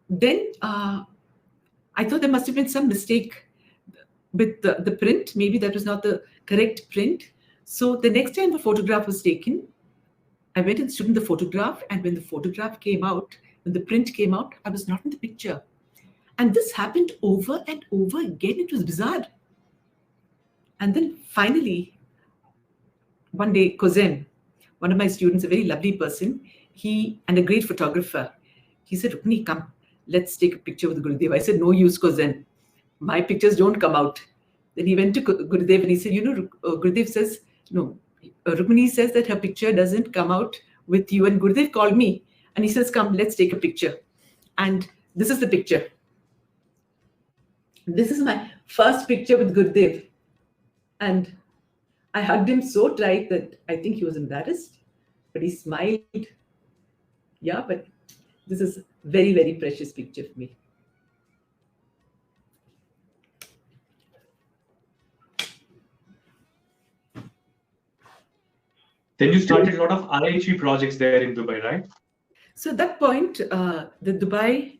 Then I thought there must have been some mistake with the print. Maybe that was not the correct print. So the next time the photograph was taken, I went and stood in the photograph, and when the photograph came out, when the print came out, I was not in the picture. And this happened over and over again. It was bizarre. And then finally, one day, Kozen, one of my students, a very lovely person, he and a great photographer, he said, Rukmini, come, let's take a picture with Gurudev. I said, no use, Kozen. My pictures don't come out. Then he went to Gurudev and he said, Gurudev says, no, Rukmini says that her picture doesn't come out with you. And Gurudev called me and he says, come, let's take a picture. And this is the picture. This is my first picture with Gurudev. And I hugged him so tight that I think he was embarrassed, but he smiled. Yeah, but this is very, very precious picture for me. Then you started a lot of IHV projects there in Dubai, right? So at that point, the Dubai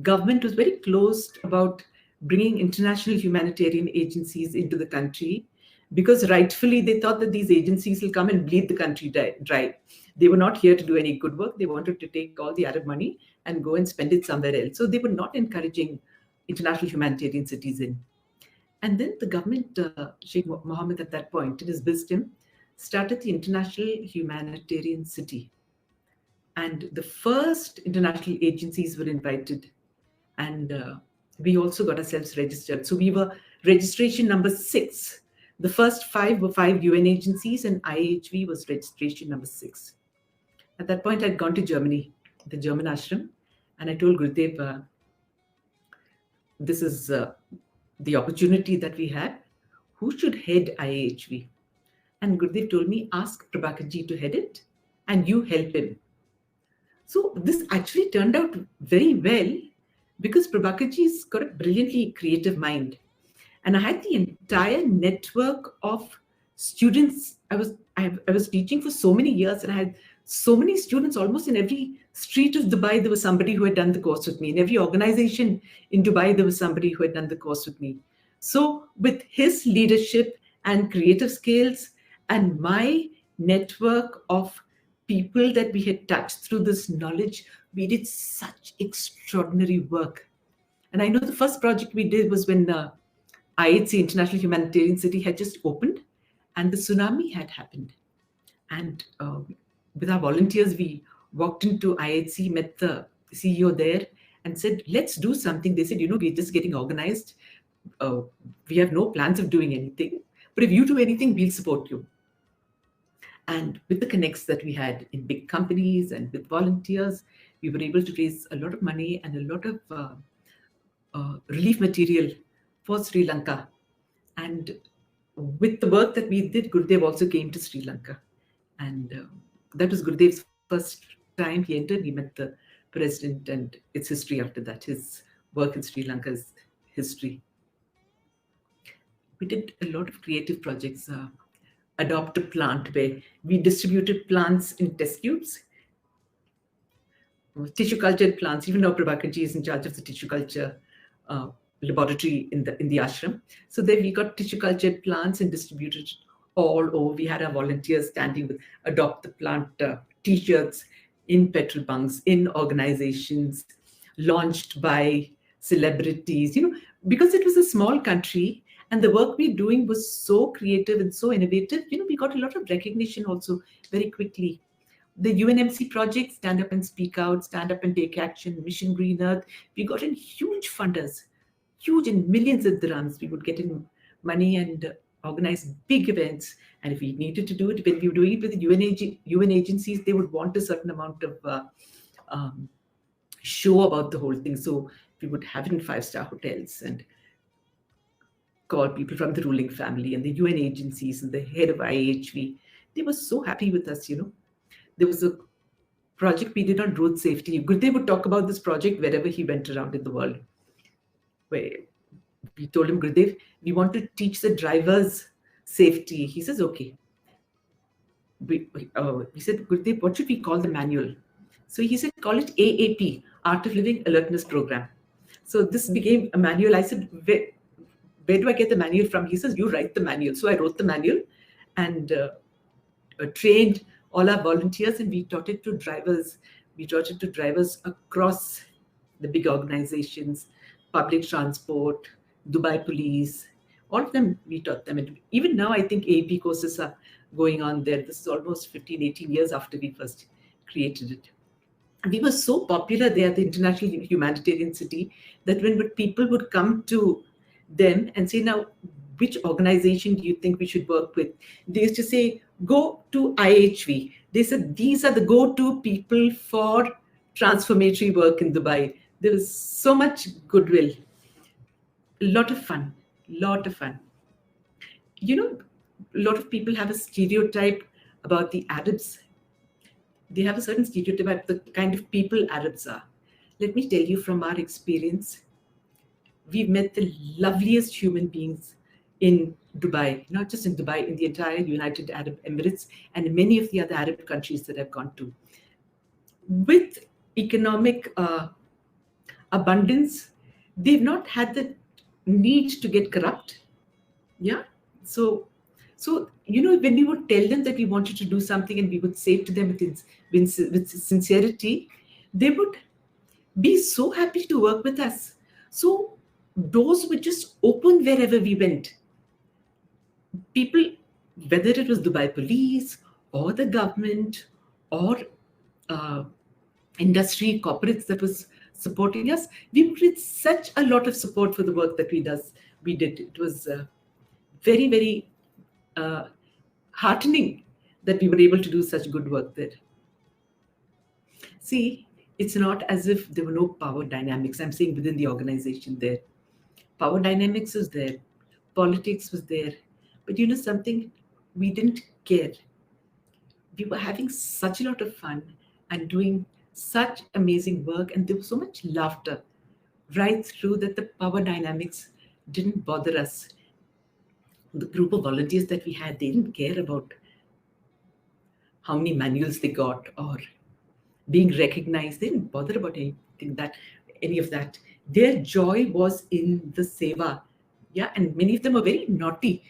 government was very closed about bringing international humanitarian agencies into the country, because rightfully they thought that these agencies will come and bleed the country dry. They were not here to do any good work. They wanted to take all the Arab money and go and spend it somewhere else. So they were not encouraging international humanitarian cities in. And then the government, Sheikh Mohammed at that point, in his wisdom, started the International Humanitarian City. And the first international agencies were invited. And we also got ourselves registered. So we were registration number 6. The first 5 were 5 UN agencies, and IHV was registration number 6. At that point, I'd gone to Germany, the German ashram, and I told Gurudev, this is the opportunity that we had. Who should head IHV? And Gurudev told me, ask Prabhakarji to head it, and you help him. So this actually turned out very well, because Prabhakarji's got a brilliantly creative mind. And I had the entire network of students. I was teaching for so many years, and I had so many students. Almost in every street of Dubai, there was somebody who had done the course with me. In every organization in Dubai, there was somebody who had done the course with me. So with his leadership and creative skills and my network of people that we had touched through this knowledge, we did such extraordinary work. And I know the first project we did was when IHC, International Humanitarian City, had just opened and the tsunami had happened. And with our volunteers, we walked into IHC, met the CEO there and said, let's do something. They said, we're just getting organized. We have no plans of doing anything. But if you do anything, we'll support you. And with the connects that we had in big companies and with volunteers, we were able to raise a lot of money and a lot of relief material for Sri Lanka. And with the work that we did, Gurudev also came to Sri Lanka. And that was Gurudev's first time he entered. He met the president, and its history after that. His work in Sri Lanka's history. We did a lot of creative projects. Adopt a plant, where we distributed plants in test tubes. Tissue cultured plants. Even now Prabhakarji is in charge of the tissue culture laboratory in the ashram. So then we got tissue cultured plants and distributed all over. We had our volunteers standing with adopt the plant t-shirts in petrol bunks, in organizations, launched by celebrities, because it was a small country and the work we're doing was so creative and so innovative. We got a lot of recognition also very quickly. The UNMC project, Stand Up and Speak Out, Stand Up and Take Action, Mission Green Earth, we got in huge funders, huge, in millions of dirhams. We would get in money and organize big events. And if we needed to do it, when we were doing it with the UN agencies, they would want a certain amount of show about the whole thing. So we would have it in 5-star hotels and call people from the ruling family and the UN agencies and the head of IHV. They were so happy with us, There was a project we did on road safety. Gurudev would talk about this project wherever he went around in the world. Where we told him, Gurudev, we want to teach the drivers safety. He says, okay. We said, Gurudev, what should we call the manual? So he said, call it AAP, Art of Living Alertness Program. So this became a manual. I said, where do I get the manual from? He says, you write the manual. So I wrote the manual and trained all our volunteers, and we taught it to drivers. We taught it to drivers across the big organizations, public transport, Dubai police, all of them we taught them. And even now, I think AAP courses are going on there. This is almost 15, 18 years after we first created it. We were so popular there, the international humanitarian city, that when people would come to them and say, now, which organization do you think we should work with? They used to say, go to IHV. They said, these are the go-to people for transformatory work in Dubai. There was so much goodwill. A lot of fun. Lot of fun. You know, a lot of people have a stereotype about the Arabs. They have a certain stereotype about the kind of people Arabs are. Let me tell you from our experience, we've met the loveliest human beings in Dubai, not just in Dubai, in the entire United Arab Emirates and in many of the other Arab countries that I've gone to. With economic abundance, they've not had the need to get corrupt. Yeah. So, you know, when we would tell them that we wanted to do something and we would say it to them with sincerity, they would be so happy to work with us. So doors would just open wherever we went. People, whether it was Dubai police or the government or industry, corporates that was supporting us, we put such a lot of support for the work that we did. It was very, very heartening that we were able to do such good work there. See, it's not as if there were no power dynamics. I'm saying within the organization there. Power dynamics was there. Politics was there. But you know something? We didn't care. We were having such a lot of fun and doing such amazing work, and there was so much laughter right through that the power dynamics didn't bother us. The group of volunteers that we had, they didn't care about how many manuals they got or being recognized. They didn't bother about any of that. Their joy was in the seva. Yeah, and many of them were very naughty.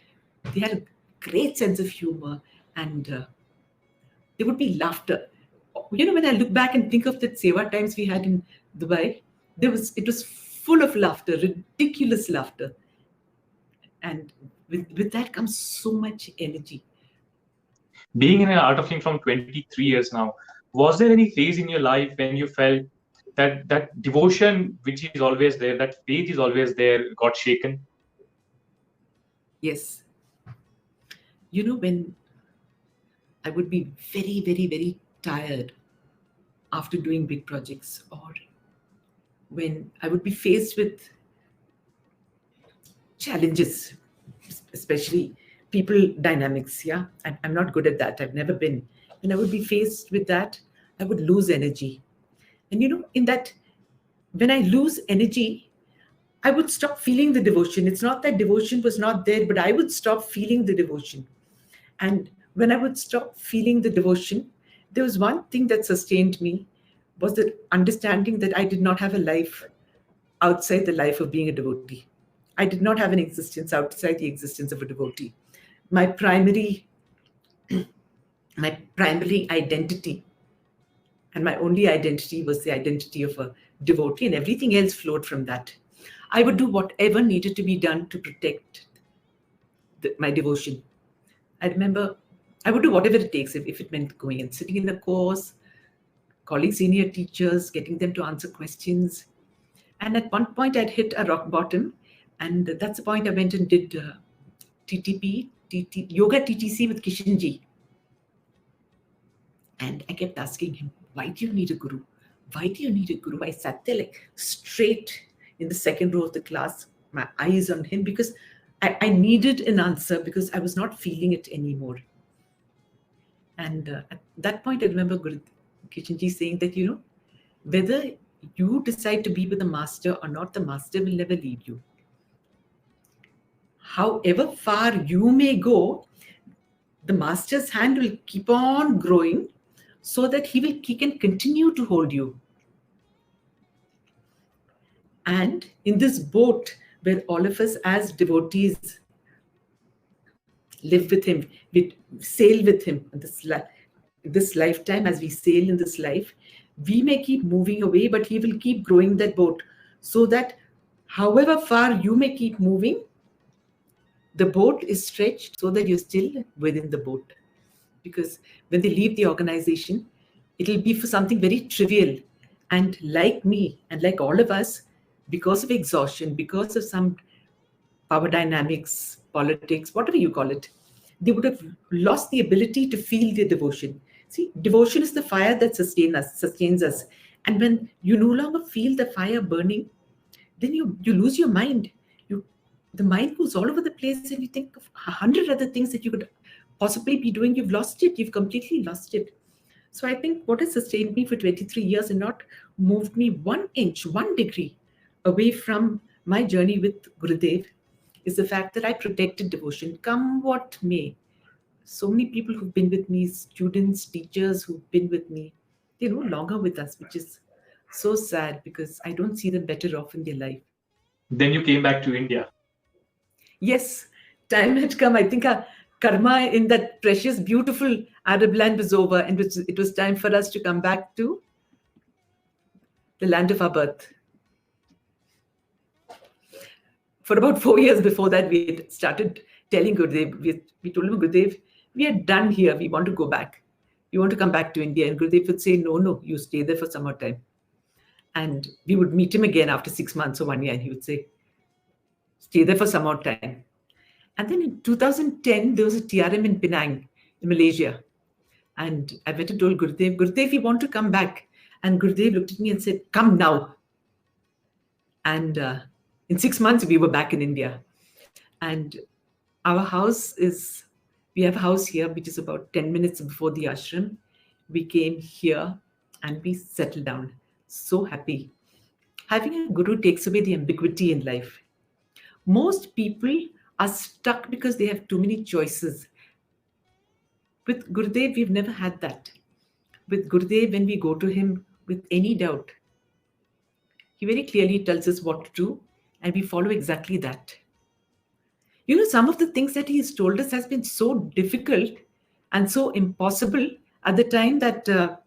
They had a great sense of humor, and there would be laughter. You know, when I look back and think of the seva times we had in Dubai, it was full of laughter, ridiculous laughter. And with that comes so much energy. Being in an art of living from 23 years now, was there any phase in your life when you felt that devotion, which is always there, that faith is always there, got shaken? Yes. You know, when I would be very, very, very tired after doing big projects, or when I would be faced with challenges, especially people dynamics. Yeah, I'm not good at that. I've never been. When I would be faced with that, I would lose energy. And you know, in that, when I lose energy, I would stop feeling the devotion. It's not that devotion was not there, but I would stop feeling the devotion. And when I would stop feeling the devotion, there was one thing that sustained me, was the understanding that I did not have a life outside the life of being a devotee. I did not have an existence outside the existence of a devotee. My primary identity and my only identity was the identity of a devotee, and everything else flowed from that. I would do whatever needed to be done to protect my devotion. I remember I would do whatever it takes, if it meant going and sitting in the course, calling senior teachers, getting them to answer questions. And at one point, I'd hit a rock bottom, and that's the point I went and did yoga TTC with Kishanji. And I kept asking him, why do you need a guru? Why do you need a guru? I sat there like straight in the second row of the class, my eyes on him, because I needed an answer, because I was not feeling it anymore. And at that point, I remember Guru Kishanji saying that, you know, whether you decide to be with the master or not, the master will never leave you. However far you may go, the master's hand will keep on growing so that he can continue to hold you. And in this boat where all of us as devotees live with him, we sail with him in this lifetime, as we sail in this life, we may keep moving away, but he will keep growing that boat, so that however far you may keep moving, the boat is stretched so that you're still within the boat. Because when they leave the organization, it'll be for something very trivial. And like me, and like all of us, because of exhaustion, because of some power dynamics, politics, whatever you call it, they would have lost the ability to feel their devotion. See, devotion is the fire that sustains us. And when you no longer feel the fire burning, then you lose your mind. The mind goes all over the place, and you think of 100 other things that you could possibly be doing. You've lost it. You've completely lost it. So I think what has sustained me for 23 years and not moved me 1 inch, 1 degree away from my journey with Gurudev is the fact that I protected devotion, come what may. So many people who've been with me, students, teachers who've been with me, they're no longer with us, which is so sad because I don't see them better off in their life. Then you came back to India. Yes, time had come. I think our karma in that precious, beautiful Arab land was over, and it was time for us to come back to the land of our birth. For about 4 years before that, we had started telling Gurudev, we told him, Gurudev, we are done here. We want to go back. We want to come back to India. And Gurudev would say, no, you stay there for some more time. And we would meet him again after 6 months or 1 year, and he would say, stay there for some more time. And then in 2010, there was a TRM in Penang, in Malaysia. And I went and told Gurudev, we want to come back. And Gurudev looked at me and said, come now. And in 6 months, we were back in India. And our we have a house here, which is about 10 minutes before the ashram. We came here and we settled down. So happy. Having a guru takes away the ambiguity in life. Most people are stuck because they have too many choices. With Gurudev, we've never had that. With Gurudev, when we go to him with any doubt, he very clearly tells us what to do, and we follow exactly that. You know, some of the things that he has told us has been so difficult and so impossible at the time that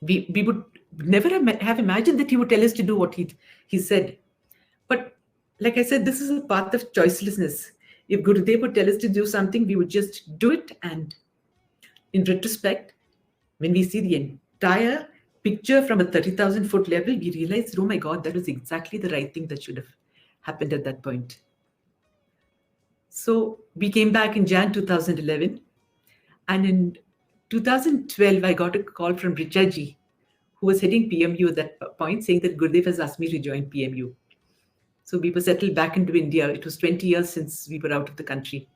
we would never have imagined that he would tell us to do what he said. But like I said, this is a path of choicelessness. If Gurudev would tell us to do something, we would just do it. And in retrospect, when we see the entire picture from a 30,000 foot level, we realize, oh my God, that was exactly the right thing that should have happened at that point. So we came back in Jan 2011. And in 2012, I got a call from Richaji, who was heading PMU at that point, saying that Gurudev has asked me to join PMU. So we were settled back into India. It was 20 years since we were out of the country.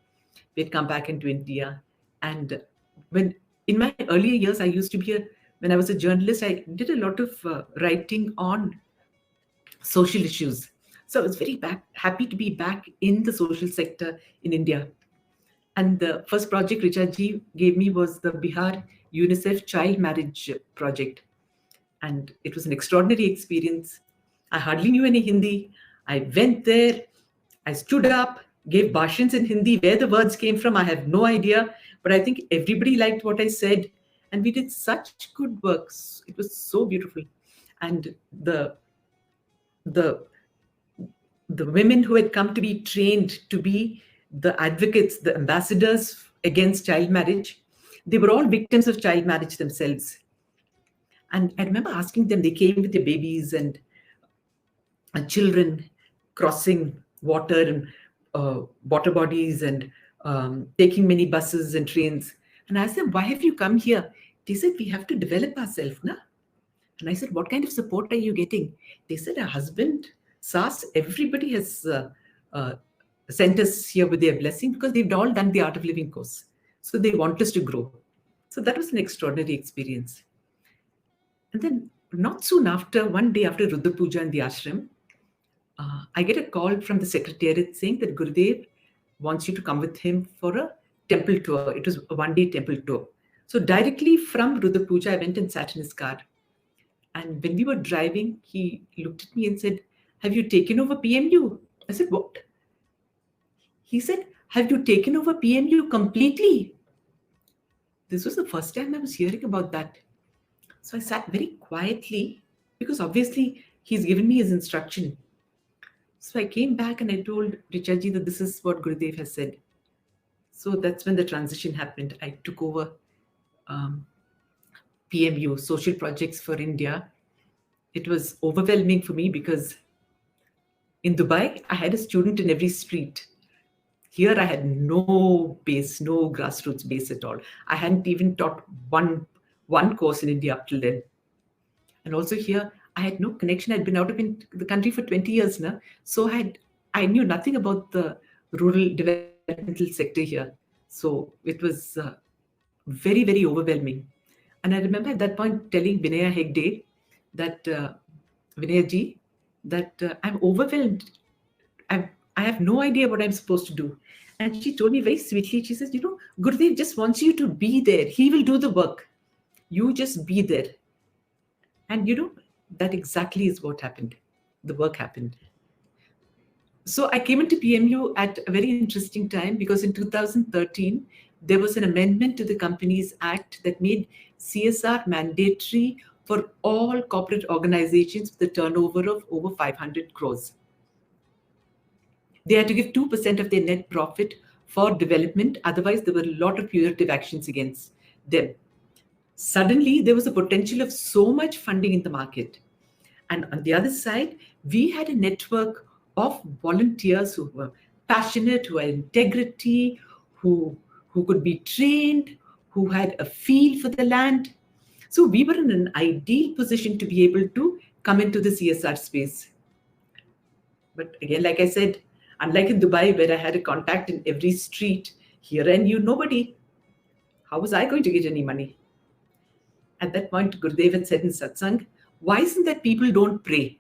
We had come back into India. And when in my earlier years, I used to be when I was a journalist, I did a lot of writing on social issues. So I was very happy to be back in the social sector in India. And the first project Richaji gave me was the Bihar UNICEF Child Marriage Project. And it was an extraordinary experience. I hardly knew any Hindi. I went there, I stood up, gave bhashans in Hindi. Where the words came from, I have no idea. But I think everybody liked what I said. And we did such good works. It was so beautiful. And the women who had come to be trained to be the advocates, the ambassadors against child marriage, they were all victims of child marriage themselves. And I remember asking them, they came with their babies and children crossing water and water bodies and taking many buses and trains. And I asked them, why have you come here? They said, we have to develop ourselves. Na? And I said, what kind of support are you getting? They said, our husband, Sas, everybody has sent us here with their blessing because they've all done the Art of Living course. So they want us to grow. So that was an extraordinary experience. And then not soon after, one day after Rudra Puja in the ashram, I get a call from the secretariat saying that Gurudev wants you to come with him for a temple tour. It was a one-day temple tour. So directly from Rudra Puja, I went and sat in his car. And when we were driving, he looked at me and said, "Have you taken over PMU?" I said, "What?" He said, "Have you taken over PMU completely?" This was the first time I was hearing about that. So I sat very quietly because obviously he's given me his instruction. So I came back and I told Richaji that this is what Gurudev has said. So that's when the transition happened. I took over um, PMU, Social Projects for India. It was overwhelming for me because in Dubai, I had a student in every street. Here, I had no base, no grassroots base at all. I hadn't even taught one course in India up till then. And also here, I had no connection. I'd been out of the country for 20 years now. So I knew nothing about the rural developmental sector here. So it was very, very overwhelming. And I remember at that point telling Vinaya Hegde that, Vinaya ji, that I'm overwhelmed. I have no idea what I'm supposed to do. And she told me very sweetly, she says, Gurudev just wants you to be there. He will do the work. You just be there. And that exactly is what happened. The work happened. So I came into PMU at a very interesting time because in 2013, there was an amendment to the Companies Act that made CSR mandatory for all corporate organizations with a turnover of over 500 crores. They had to give 2% of their net profit for development. Otherwise, there were a lot of punitive actions against them. Suddenly, there was a potential of so much funding in the market. And on the other side, we had a network of volunteers who were passionate, who had integrity, who could be trained, who had a feel for the land. So we were in an ideal position to be able to come into the CSR space. But again, like I said, unlike in Dubai, where I had a contact in every street, here I knew nobody. How was I going to get any money? At that point, Gurudev had said in satsang, why isn't that people don't pray?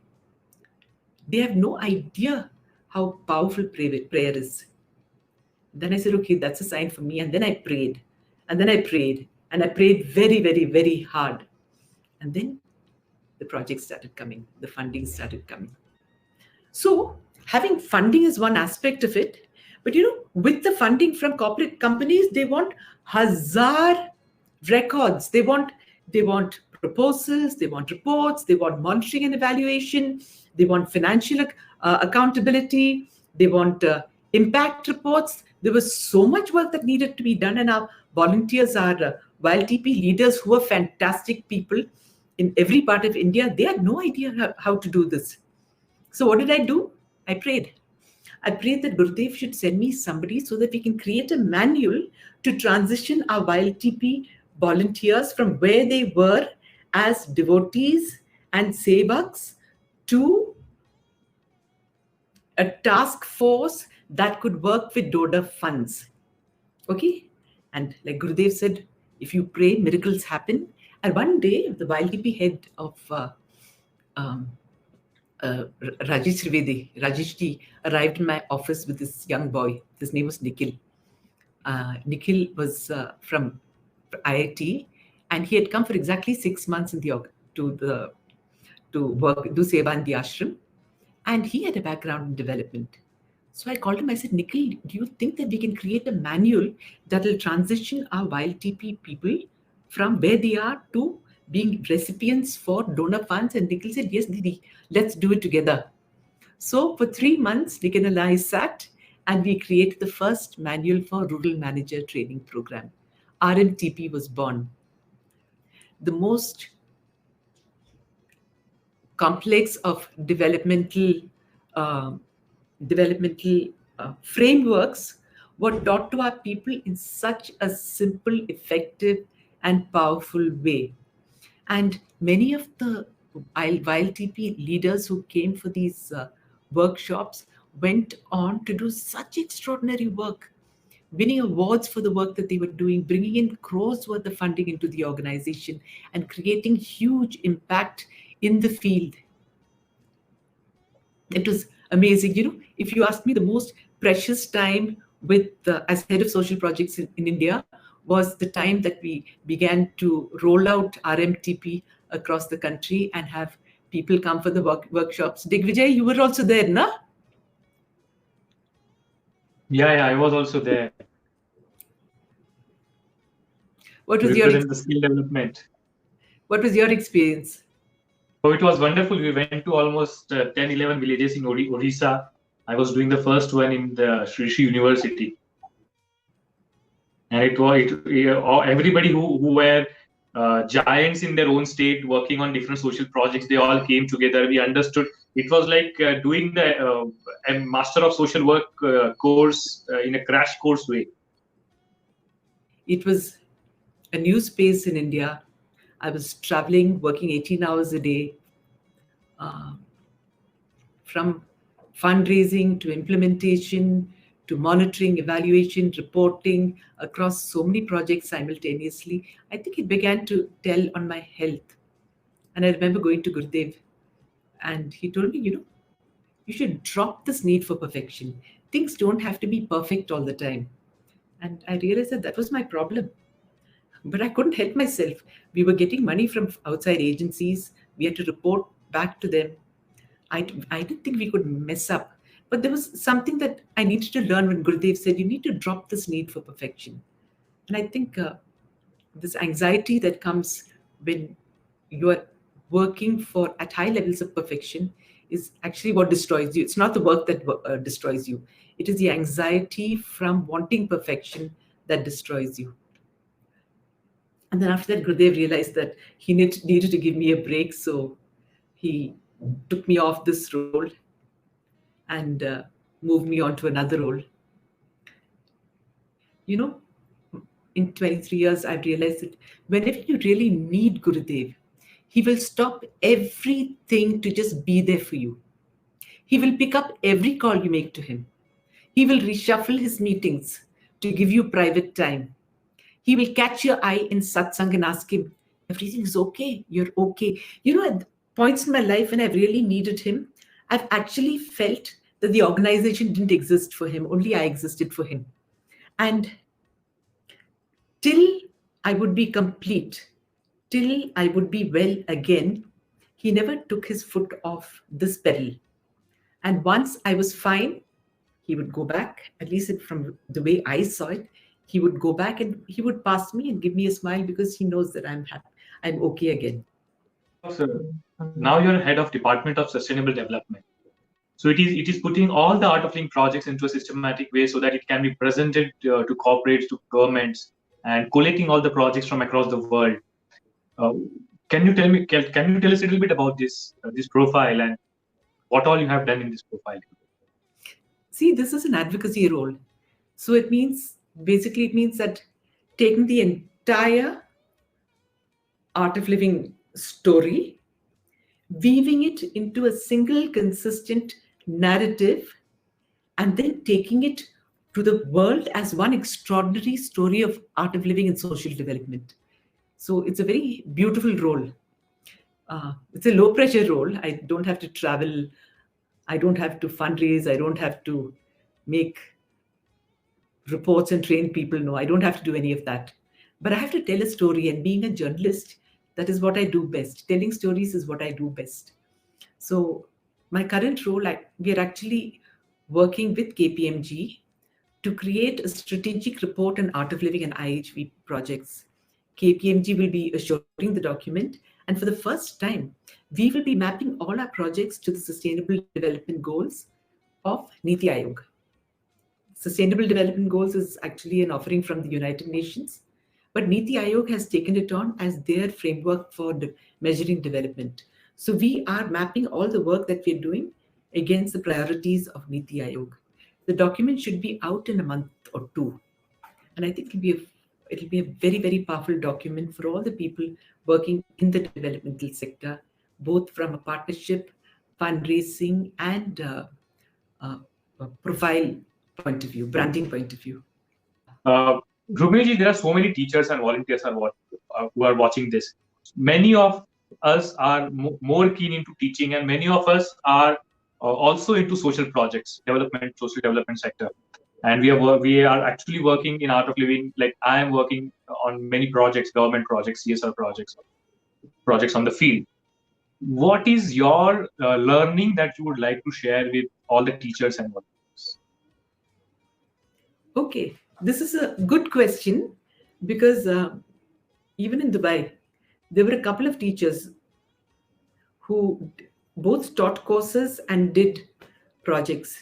They have no idea how powerful prayer is. Then I said, okay, that's a sign for me. And then I prayed. And then I prayed. And I prayed very, very, very hard. And then the projects started coming. The funding started coming. So having funding is one aspect of it. But with the funding from corporate companies, they want hazar records. They want proposals, they want reports, they want monitoring and evaluation, they want financial accountability, they want impact reports. There was so much work that needed to be done, and our volunteers are Wild TP leaders who are fantastic people in every part of India. They had no idea how to do this. So what did I do? I prayed. I prayed that Gurudev should send me somebody so that we can create a manual to transition our Wild TP volunteers from where they were as devotees and sevaks to a task force that could work with donor funds. Okay? And like Gurudev said, if you pray, miracles happen. And one day, the Wild TP head of Rajesh ji arrived in my office with this young boy. His name was Nikhil. Nikhil was from IIT, and he had come for exactly 6 months to work, do seva in the ashram, and he had a background in development. So I called him. I said, Nikhil, do you think that we can create a manual that will transition our Wild TP people from where they are to being recipients for donor funds? And Nikhil said, yes, Didi, let's do it together. So for 3 months, Nikhil and I sat and we created the first manual for Rural Manager Training Program. RMTP was born. The most complex of developmental frameworks were taught to our people in such a simple, effective, and powerful way. And many of the Wild TP leaders who came for these workshops went on to do such extraordinary work, winning awards for the work that they were doing, bringing in crores worth of funding into the organization, and creating huge impact in the field. It was amazing. If you ask me, the most precious time as head of social projects in India was the time that we began to roll out RMTP across the country and have people come for the workshops. Digvijay, you were also there, na? Yeah, I was also there. What To was your represent the skill development. What was your experience? Oh, it was wonderful. We went to almost 10, 11 villages in Odisha. I was doing the first one in the Sri University. And everybody who were giants in their own state working on different social projects, they all came together. We understood. It was like doing the a Master of Social Work course in a crash course way. It was a new space in India. I was traveling, working 18 hours a day, from fundraising to implementation to monitoring, evaluation, reporting across so many projects simultaneously. I think it began to tell on my health. And I remember going to Gurudev, and he told me, you should drop this need for perfection. Things don't have to be perfect all the time. And I realized that was my problem. But I couldn't help myself. We were getting money from outside agencies. We had to report back to them. I didn't think we could mess up. But there was something that I needed to learn when Gurudev said, you need to drop this need for perfection. And I think this anxiety that comes when you are working for at high levels of perfection is actually what destroys you. It's not the work that destroys you. It is the anxiety from wanting perfection that destroys you. And then after that, Gurudev realized that he needed to give me a break. So he took me off this role and moved me on to another role. In 23 years, I've realized that whenever you really need Gurudev, he will stop everything to just be there for you. He will pick up every call you make to him. He will reshuffle his meetings to give you private time. He will catch your eye in satsang and ask him, everything is okay, you're okay. At points in my life when I really needed him, I've actually felt that the organization didn't exist for him, only I existed for him. And till I would be complete, till I would be well again, he never took his foot off this pedal. And once I was fine, he would go back, at least from the way I saw it, he would go back and he would pass me and give me a smile because he knows that I'm happy, I'm okay again. So now you're head of Department of Sustainable Development. So it is putting all the Art of Living projects into a systematic way so that it can be presented to corporates, to governments, and collating all the projects from across the world. Can you tell us a little bit about this profile and what all you have done in this profile? See, this is an advocacy role. So it means that taking the entire Art of Living story, weaving it into a single consistent narrative, and then taking it to the world as one extraordinary story of art of living and social development. So it's a very beautiful role. It's a low pressure role. I don't have to travel. I don't have to fundraise. I don't have to make reports and train people. No, I don't have to do any of that. But I have to tell a story, and being a journalist, that is what I do best. Telling stories is what I do best. So my current role, we are actually working with KPMG to create a strategic report on Art of Living and IHV projects. KPMG will be assuring the document, and for the first time, we will be mapping all our projects to the Sustainable Development Goals of Niti Aayog. Sustainable Development Goals is actually an offering from the United Nations, but Niti Aayog has taken it on as their framework for measuring development. So we are mapping all the work that we're doing against the priorities of Niti Aayog. The document should be out in a month or two. And I think it'll be a very, very powerful document for all the people working in the developmental sector, both from a partnership, fundraising, and profile point of view, branding point of view. Rugmani, there are so many teachers and volunteers who are watching this. Many of us are more keen into teaching, and many of us are also into social projects, social development sector. And we are actually working in Art of Living. Like I am working on many projects, government projects, CSR projects. projects on the field. What is your learning that you would like to share with all the teachers and volunteers? Okay, this is a good question because even in Dubai, there were a couple of teachers who both taught courses and did projects.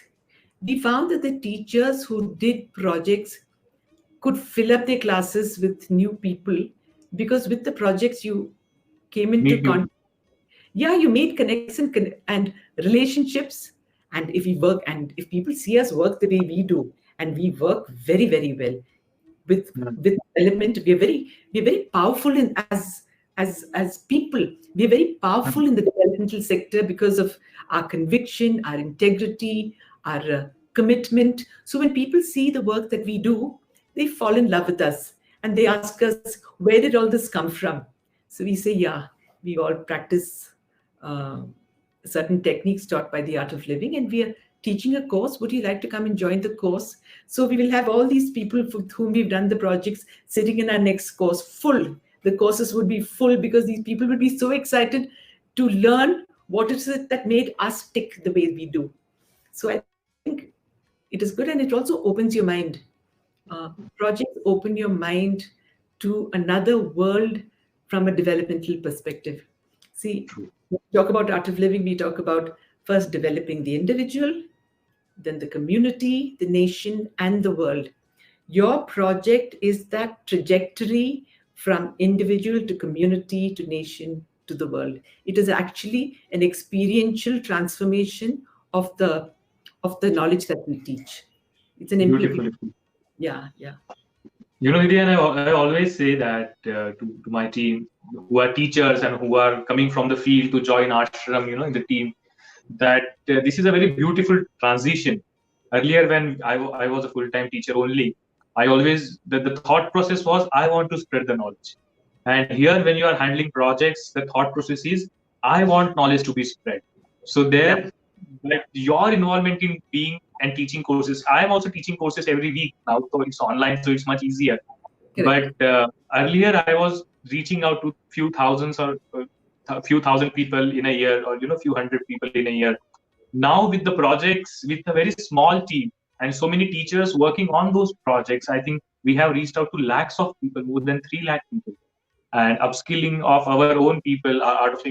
We found that the teachers who did projects could fill up their classes with new people because with the projects you came into Meet new. contact. Yeah, you made connections and relationships. And if we work and if people see us work the way we do, and we work very, very well with Mm. with element, we're very powerful in as people. We're very powerful in the developmental sector because of our conviction, our integrity, our commitment. So when people see the work that we do, they fall in love with us and they ask us, where did all this come from? So we say, yeah, we all practice uh, certain techniques taught by the Art of Living, and we are teaching a course. Would you like to come and join the course? So we will have all these people with whom we've done the projects sitting in our next course full. The courses would be full because these people would be so excited to learn what is it that made us tick the way we do. So I think it is good, and it also opens your mind. Projects open your mind to another world from a developmental perspective. See, when we talk about Art of Living, we talk about first developing the individual, then the community, the nation, and the world. Your project is that trajectory from individual to community to nation to the world. It is actually an experiential transformation of the knowledge that we teach. It's an Beautifully. yeah, yeah. Nidhi, and I always say that to my team who are teachers and who are coming from the field to join Ashram, in the team, that this is a very beautiful transition. Earlier, when I was a full-time teacher only, I always, the thought process was, I want to spread the knowledge. And here, when you are handling projects, the thought process is, I want knowledge to be spread. So Yeah, there, like your involvement in being and teaching courses, I am also teaching courses every week now, so it's online, so it's much easier. correct. But earlier, I was reaching out to few thousands or a few thousand people in a year, or few hundred people in a year. Now with the projects, with a very small team and so many teachers working on those projects, I think we have reached out to lakhs of people, more than 3 lakh people, and upskilling of our own people, out of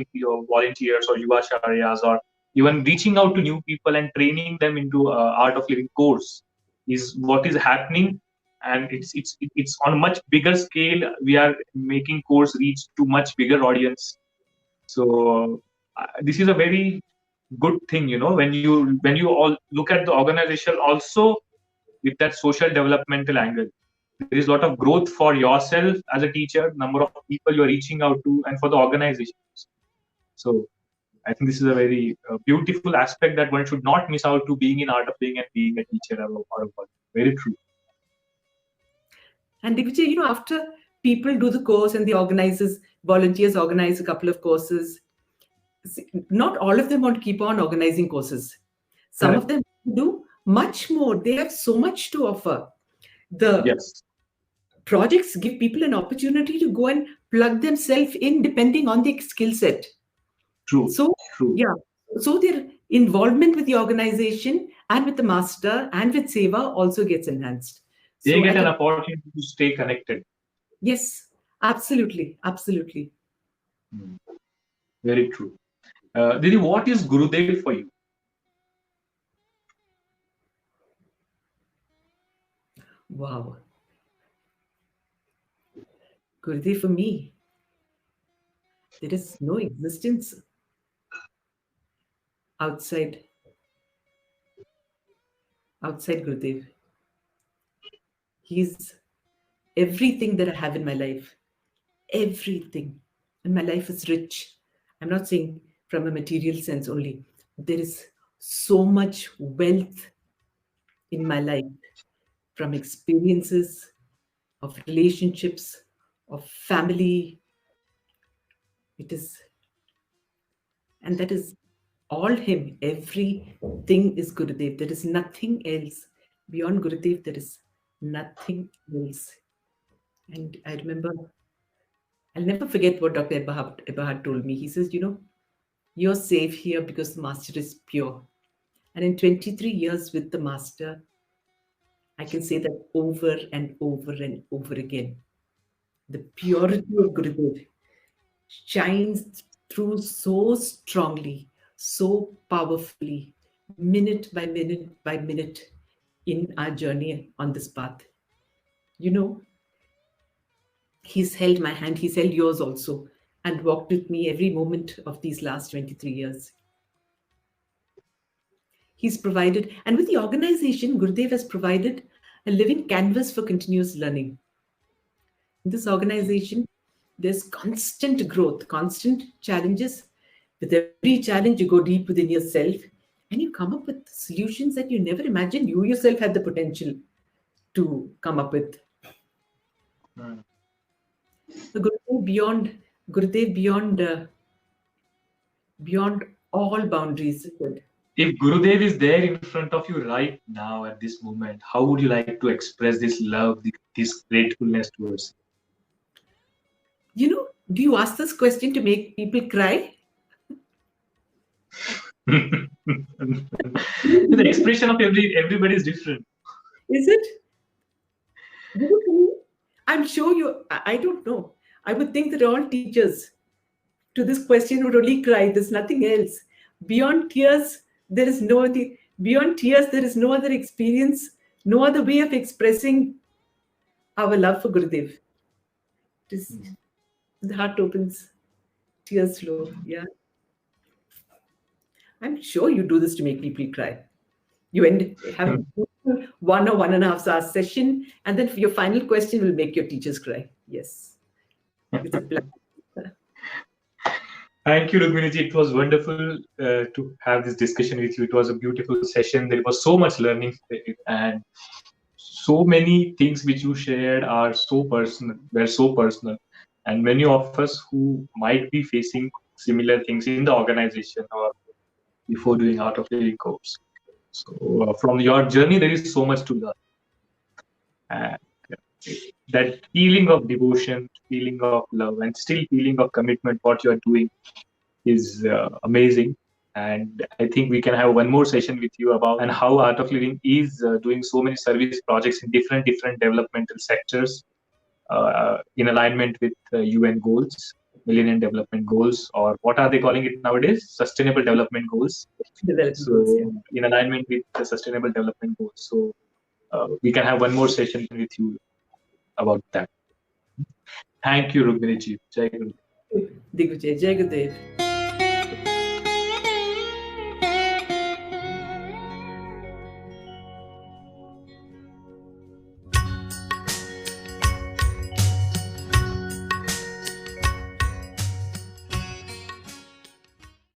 volunteers or yuvasharyas, or even reaching out to new people and training them into art of living course is what is happening. And it's on a much bigger scale. We are making course reach to much bigger audience. So this is a very good thing, when you all look at the organization also with that social developmental angle. There is a lot of growth for yourself as a teacher, number of people you are reaching out to, and for the organizations. So I think this is a very beautiful aspect that one should not miss out to being in art of living and being a teacher out of work. Very true. And Digvijay, after people do the course and the organizers, volunteers organize a couple of courses, not all of them want to keep on organizing courses. Some of Correct. them do much more. They have so much to offer. The Yes. projects give people an opportunity to go and plug themselves in depending on their skill set. True. So, True. yeah, so their involvement with the organization and with the master and with Seva also gets enhanced. They So, I get an can, opportunity to stay connected. yes, absolutely, absolutely. Hmm. Very true. Didi, what is Gurudev for you? Wow. Gurudev, for me, there is no existence outside outside Gurudev. He's everything that I have in my life. Everything. And my life is rich. I'm not saying from a material sense only. There is so much wealth in my life from experiences, of relationships, of family. It is, and that is all him. Everything is Gurudev. There is nothing else. Beyond Gurudev, there is nothing else. And I remember I'll never forget what Dr. Eberhard told me. He says, you're safe here because the master is pure. And in 23 years with the master, I can say that over and over and over again. The purity of Gurudev shines through so strongly, so powerfully, minute by minute in our journey on this path. You know, he's held my hand, he's held yours also, and walked with me every moment of these last 23 years. He's provided, and with the organization, Gurudev has provided a living canvas for continuous learning. In this organization, there's constant growth, constant challenges. With every challenge, you go deep within yourself and you come up with solutions that you never imagined you yourself had the potential to come up with. Mm. So Gurudev beyond all boundaries. If Gurudev is there in front of you right now at this moment, how would you like to express this love, this gratefulness towards Do you ask this question to make people cry? him? The expression of everybody is different. Is it? I'm sure I don't know. I would think that all teachers to this question would only cry. There's nothing else. Beyond tears, there is no other, beyond tears, there is no other experience, no other way of expressing our love for Gurudev. The heart opens, tears flow. Yeah. I'm sure you do this to make people cry. You have a 1 or 1.5 hour session, and then your final question will make your teachers cry. Yes. It's a plan. Thank you, Rugmaniji. It was wonderful to have this discussion with you. It was a beautiful session. There was so much learning, and so many things which you shared are so personal, were so personal. And many of us who might be facing similar things in the organization or before doing Art of Living course. So from your journey, there is so much to learn. And that feeling of devotion, feeling of love, and still feeling of commitment, what you are doing is amazing. And I think we can have one more session with you about and how Art of Living is doing so many service projects in different developmental sectors in alignment with UN goals, Millennium Development Goals, or what are they calling it nowadays? Sustainable Development Goals. In alignment with the Sustainable Development Goals. So we can have one more session with you about that. Thank you, Rugmani ji. Jai Gurudev. Digvijay, Jai Gurudev.